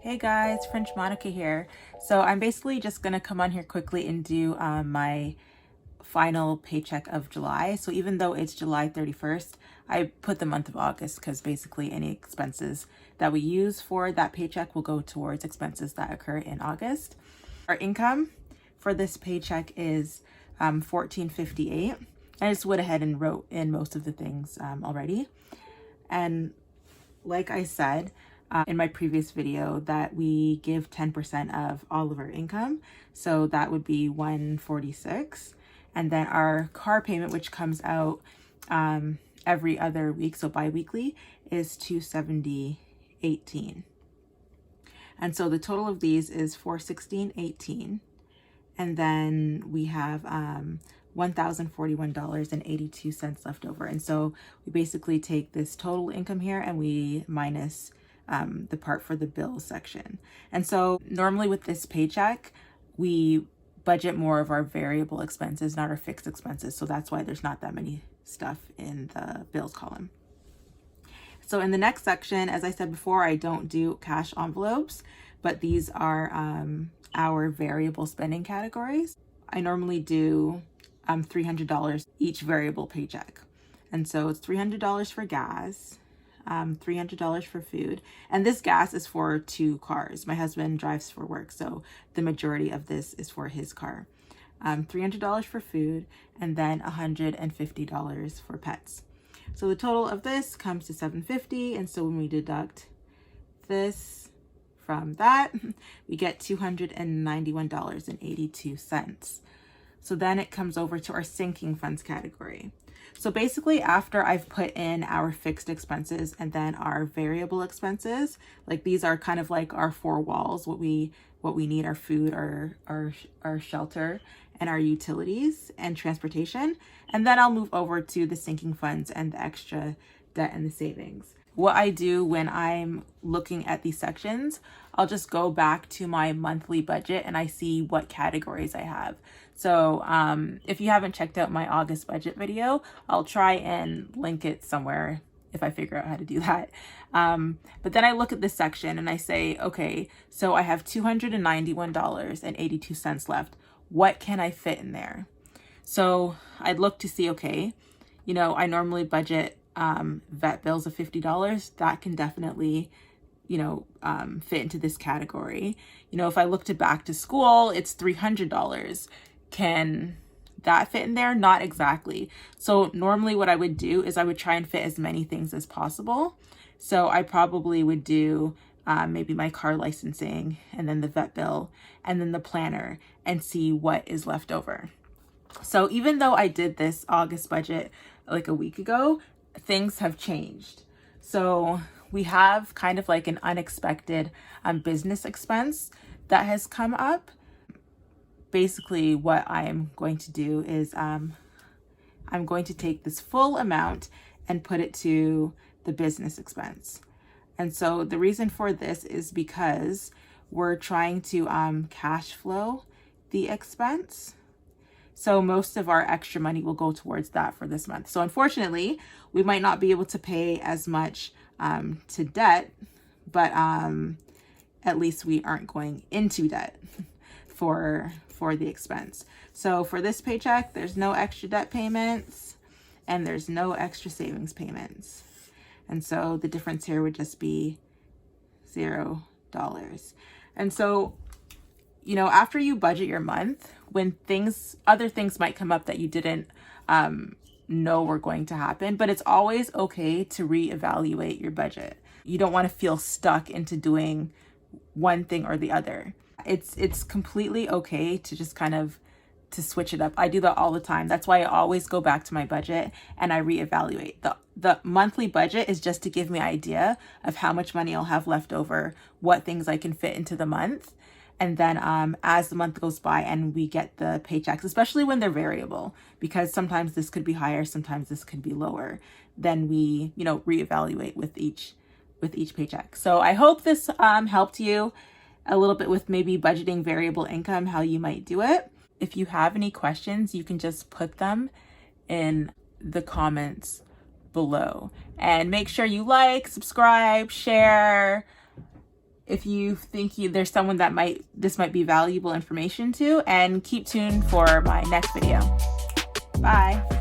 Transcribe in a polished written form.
Hey guys, French Monica here. So I'm basically just gonna come on here quickly and do my final paycheck of July. So even though it's July 31st, I put the month of August because basically any expenses that we use for that paycheck will go towards expenses that occur in August. Our income for this paycheck is $14.58. I just went ahead and wrote in most of the things already. And like I said, in my previous video, that we give 10% of all of our income. So that would be $146. And then our car payment, which comes out every other week, so bi-weekly, is $270.18. And so the total of these is $416.18. And then we have $1,041.82 left over. And so we basically take this total income here and we minus the part for the bills section. And so normally with this paycheck, we budget more of our variable expenses, not our fixed expenses. So that's why there's not that many stuff in the bills column. So in the next section, as I said before, I don't do cash envelopes, but these are our variable spending categories. I normally do $300 each variable paycheck. And so it's $300 for gas, $300 for food. And this gas is for 2 cars. My husband drives for work, so the majority of this is for his car. $300 for food, and then $150 for pets. So the total of this comes to $750. And so when we deduct this from that, we get $291.82. So then it comes over to our sinking funds category. So basically after I've put in our fixed expenses and then our variable expenses, like these are kind of like our 4 walls, what we need, our food, our shelter, and our utilities and transportation. And then I'll move over to the sinking funds and the extra debt and the savings. What I do when I'm looking at these sections, I'll just go back to my monthly budget and I see what categories I have. So if you haven't checked out my August budget video, I'll try and link it somewhere if I figure out how to do that. But then I look at this section and I say, okay, so I have $291.82 left. What can I fit in there? So I'd look to see, okay, you know, I normally budget vet bills of $50. That can definitely, you know, fit into this category. You know, if I look to back to school, it's $300. Can that fit in there? Not exactly. So normally what I would do is I would try and fit as many things as possible. So I probably would do maybe my car licensing and then the vet bill and then the planner and see what is left over. So even though I did this August budget like a week ago, things have changed. So we have kind of like an unexpected business expense that has come up. Basically what I'm going to do is I'm going to take this full amount and put it to the business expense. And so the reason for this is because we're trying to cash flow the expense. So most of our extra money will go towards that for this month. So unfortunately, we might not be able to pay as much to debt, but at least we aren't going into debt for the expense. So for this paycheck, there's no extra debt payments and there's no extra savings payments. And so the difference here would just be $0. And so, you know, after you budget your month, when other things might come up that you didn't know were going to happen, but it's always okay to reevaluate your budget. You don't want to feel stuck into doing one thing or the other. It's completely okay to just kind of to switch it up. I do that all the time. That's why I always go back to my budget and I reevaluate. The monthly budget is just to give me an idea of how much money I'll have left over, what things I can fit into the month. And then as the month goes by and we get the paychecks, especially when they're variable, because sometimes this could be higher, sometimes this could be lower, then we, you know, reevaluate with each paycheck. So I hope this helped you a little bit with maybe budgeting variable income, how you might do it. If you have any questions, you can just put them in the comments below. And make sure you like, subscribe, share. if you think there's someone that this might be valuable information to, and keep tuned for my next video. Bye.